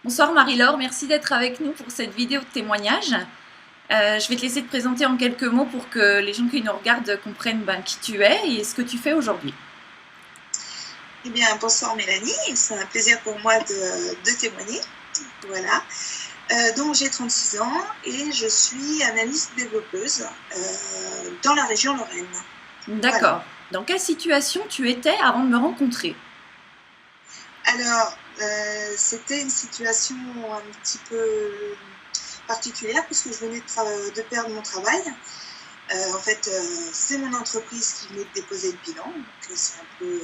Bonsoir Marie-Laure, merci d'être avec nous pour cette vidéo de témoignage. Je vais te laisser te présenter en quelques mots pour que les gens qui nous regardent comprennent qui tu es et ce que tu fais aujourd'hui. Eh bien, bonsoir Mélanie, c'est un plaisir pour moi de témoigner. Voilà. Donc j'ai 36 ans et je suis analyste développeuse dans la région Lorraine. D'accord. Voilà. Dans quelle situation tu étais avant de me rencontrer? Alors, c'était une situation un petit peu particulière puisque je venais de perdre mon travail. En fait, c'est mon entreprise qui venait de déposer le bilan, donc c'est un peu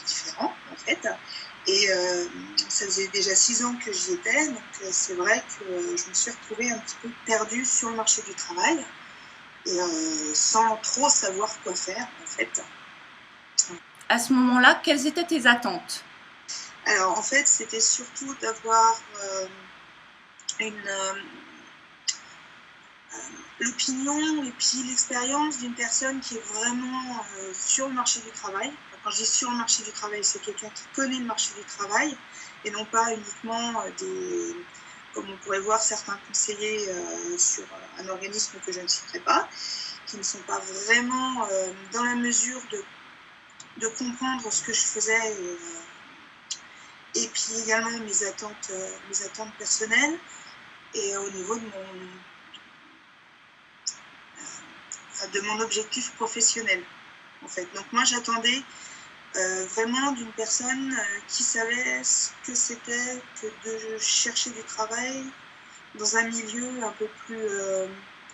différent en fait. Et ça faisait déjà 6 ans que j'y étais, donc c'est vrai que je me suis retrouvée un petit peu perdue sur le marché du travail et sans trop savoir quoi faire en fait. À ce moment-là, quelles étaient tes attentes? Alors en fait, c'était surtout d'avoir l'opinion et puis l'expérience d'une personne qui est vraiment sur le marché du travail. Quand je dis sur le marché du travail, c'est quelqu'un qui connaît le marché du travail et non pas uniquement comme on pourrait voir certains conseillers sur un organisme que je ne citerai pas, qui ne sont pas vraiment dans la mesure de comprendre ce que je faisais et puis également mes attentes personnelles et au niveau de mon objectif professionnel en fait. Donc moi j'attendais vraiment d'une personne qui savait ce que c'était que de chercher du travail dans un milieu un peu plus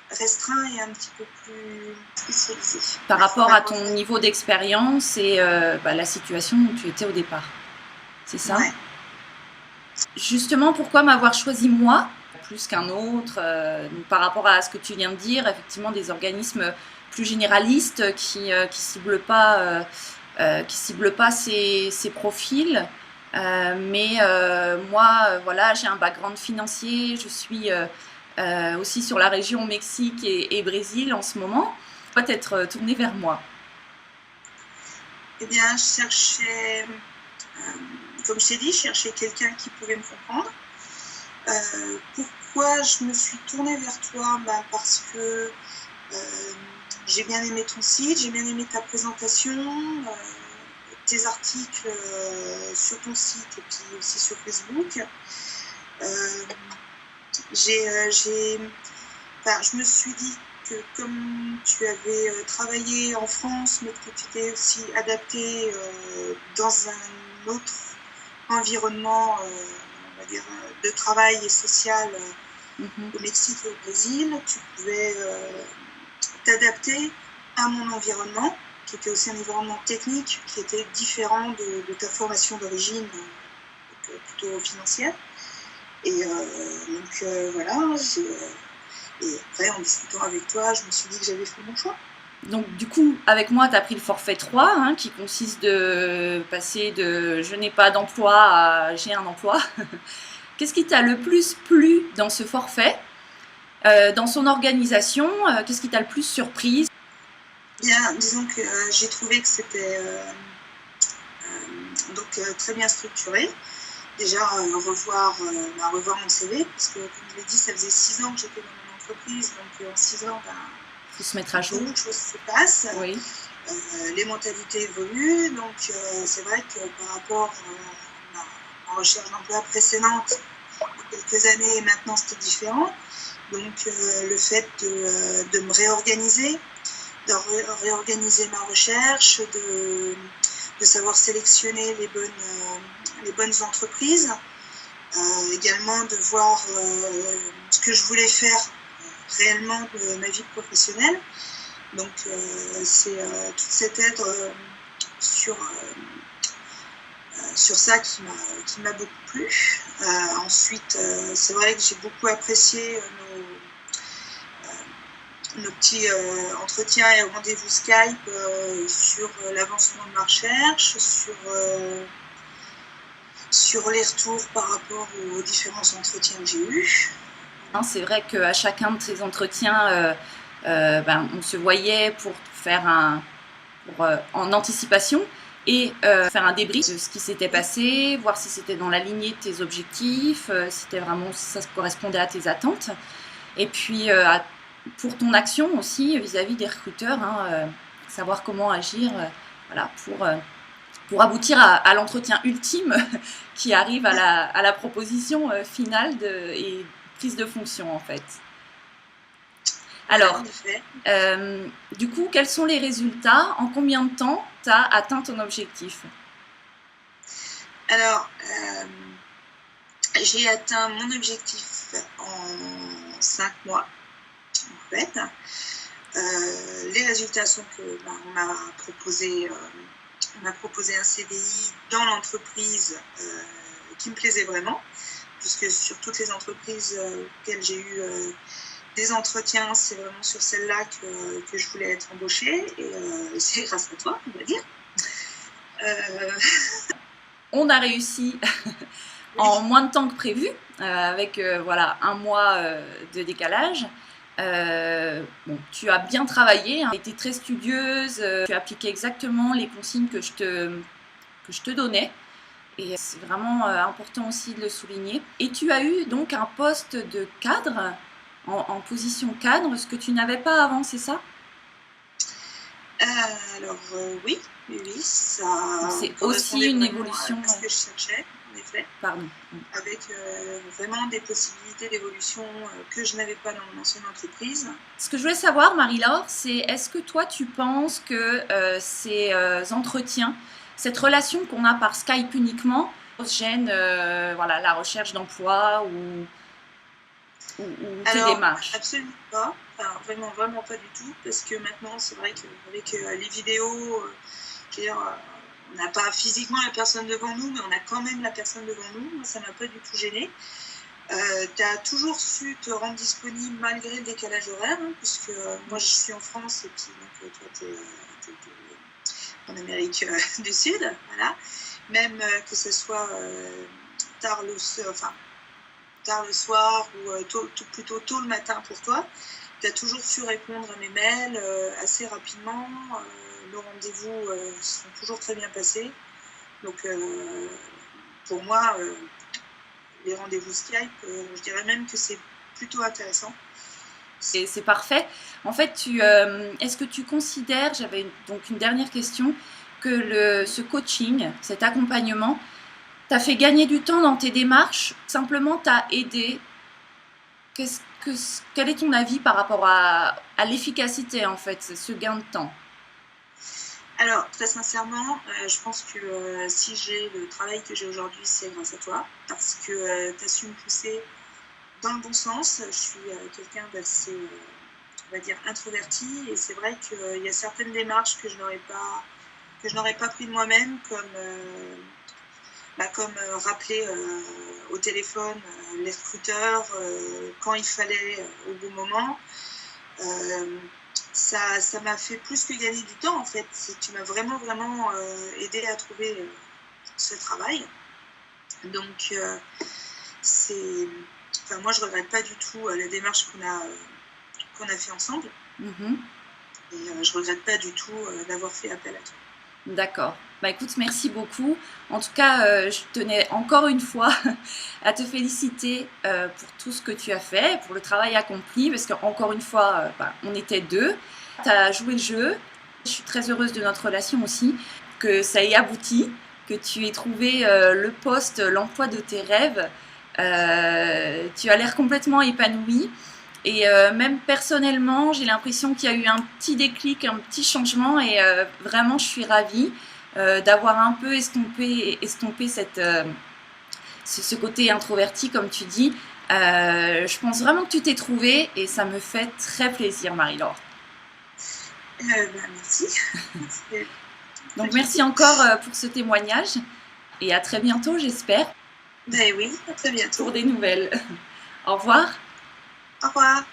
restreint et un petit peu plus spécialisé. Par rapport à ton niveau d'expérience et la situation où tu étais au départ, c'est ça? Ouais. Justement, pourquoi m'avoir choisi moi plus qu'un autre par rapport à ce que tu viens de dire, effectivement des organismes plus généralistes qui ciblent pas ces profils. Moi, voilà, j'ai un background financier, je suis aussi sur la région Mexique et Brésil en ce moment. Pourquoi t'être tournée vers moi? Eh bien, je cherchais, comme je t'ai dit, je cherchais quelqu'un qui pouvait me comprendre. Pourquoi je me suis tournée vers toi? Parce que j'ai bien aimé ton site, j'ai bien aimé ta présentation, tes articles sur ton site et puis aussi sur Facebook. Je me suis dit que comme tu avais travaillé en France, mais que tu t'es aussi adapté dans un autre environnement, on va dire, de travail et social au Mexique et au Brésil, tu pouvais t'adapter à mon environnement, qui était aussi un environnement technique, qui était différent de ta formation d'origine, plutôt financière. Et donc voilà, et après en discutant avec toi, je me suis dit que j'avais fait mon choix. Donc du coup, avec moi, tu as pris le forfait 3, qui consiste de passer de je n'ai pas d'emploi à j'ai un emploi. Qu'est-ce qui t'a le plus plu dans ce forfait, dans son organisation? Qu'est-ce qui t'a le plus surprise? Bien, disons que j'ai trouvé que c'était très bien structuré. Déjà, revoir mon CV, parce que, comme je l'ai dit, ça faisait 6 ans que j'étais dans mon entreprise, donc en 6 ans, il faut se mettre à jour. Beaucoup de choses se passent, oui. Les mentalités évoluent, donc c'est vrai que par rapport à ma recherche d'emploi précédente, il y a quelques années et maintenant c'était différent. Donc le fait de me réorganiser, de réorganiser ma recherche, de savoir sélectionner les bonnes entreprises, également de voir ce que je voulais faire réellement de ma vie professionnelle. Donc c'est toute cette aide sur ça qui m'a beaucoup plu. Ensuite, c'est vrai que j'ai beaucoup apprécié nos petits entretiens et rendez-vous Skype sur l'avancement de ma recherche, sur les retours par rapport aux différents entretiens que j'ai eus. C'est vrai qu'à chacun de ces entretiens, on se voyait pour faire en anticipation. et faire un débrief de ce qui s'était passé, voir si c'était dans la lignée de tes objectifs, si ça correspondait à tes attentes. Et puis, pour ton action aussi vis-à-vis des recruteurs, savoir comment agir voilà, pour aboutir à l'entretien ultime qui arrive à la proposition finale et prise de fonction en fait. Alors, du coup, quels sont les résultats? En combien de temps tu as atteint ton objectif? Alors, j'ai atteint mon objectif en 5 mois, en fait. Les résultats sont que on m'a proposé un CDI dans l'entreprise qui me plaisait vraiment, puisque sur toutes les entreprises auxquelles j'ai eu des entretiens, c'est vraiment sur celle-là que je voulais être embauchée, et c'est grâce à toi, on va dire. On a réussi en moins de temps que prévu, avec voilà, 1 mois de décalage. Tu as bien travaillé, tu as été très studieuse, tu as appliqué exactement les consignes que je te donnais. Et c'est vraiment important aussi de le souligner. Et tu as eu donc un poste de cadre, en position cadre, ce que tu n'avais pas avant, c'est ça? Alors oui, ça. C'est aussi une évolution. À ce que je cherchais, en effet. Pardon. Avec vraiment des possibilités d'évolution que je n'avais pas dans mon ancienne entreprise. Ce que je voulais savoir, Marie-Laure, c'est est-ce que toi tu penses que ces entretiens, cette relation qu'on a par Skype uniquement, gêne voilà, la recherche d'emploi ou tes démarches? Absolument pas, enfin, vraiment pas du tout, parce que maintenant c'est vrai qu'avec les vidéos, je veux dire, on n'a pas physiquement la personne devant nous, mais on a quand même la personne devant nous. Moi, ça m'a pas du tout gênée. Tu as toujours su te rendre disponible malgré le décalage horaire, puisque moi je suis en France et puis donc, toi tu es en Amérique du Sud, voilà. Même que ce soit tard le soir ou plutôt tôt le matin pour toi, tu as toujours su répondre à mes mails assez rapidement. Nos rendez-vous sont toujours très bien passés. Donc, pour moi, les rendez-vous Skype, je dirais même que c'est plutôt intéressant. Et c'est parfait. En fait, est-ce que tu considères, j'avais donc une dernière question, que ce coaching, cet accompagnement, t'a fait gagner du temps dans tes démarches, simplement t'a aidé? Quel est ton avis par rapport à l'efficacité, en fait, ce gain de temps? Alors, très sincèrement, je pense que si j'ai le travail que j'ai aujourd'hui, c'est grâce à toi, parce que tu as su me pousser dans le bon sens. Je suis quelqu'un d'assez, on va dire, introverti, et c'est vrai qu'il y a certaines démarches que je n'aurais pas pris de moi-même, comme rappeler au téléphone les recruteurs quand il fallait au bon moment. Ça m'a fait plus que gagner du temps, en fait. Tu m'as vraiment aidé à trouver ce travail. Donc, moi, je ne regrette pas du tout la démarche qu'on a fait ensemble. Mm-hmm. Et je ne regrette pas du tout d'avoir fait appel à toi. D'accord. Bah écoute, merci beaucoup. En tout cas, je tenais encore une fois à te féliciter pour tout ce que tu as fait, pour le travail accompli, parce qu'encore une fois, on était 2. Tu as joué le jeu. Je suis très heureuse de notre relation aussi, que ça ait abouti, que tu aies trouvé le poste, l'emploi de tes rêves. Tu as l'air complètement épanouie. Et même personnellement, j'ai l'impression qu'il y a eu un petit déclic, un petit changement, et vraiment je suis ravie d'avoir un peu estompé ce côté introverti, comme tu dis. Je pense vraiment que tu t'es trouvée, et ça me fait très plaisir, Marie-Laure. Merci. Donc merci encore pour ce témoignage, et à très bientôt, j'espère. Ben oui, à très bientôt. Pour des nouvelles. Au revoir. Au revoir.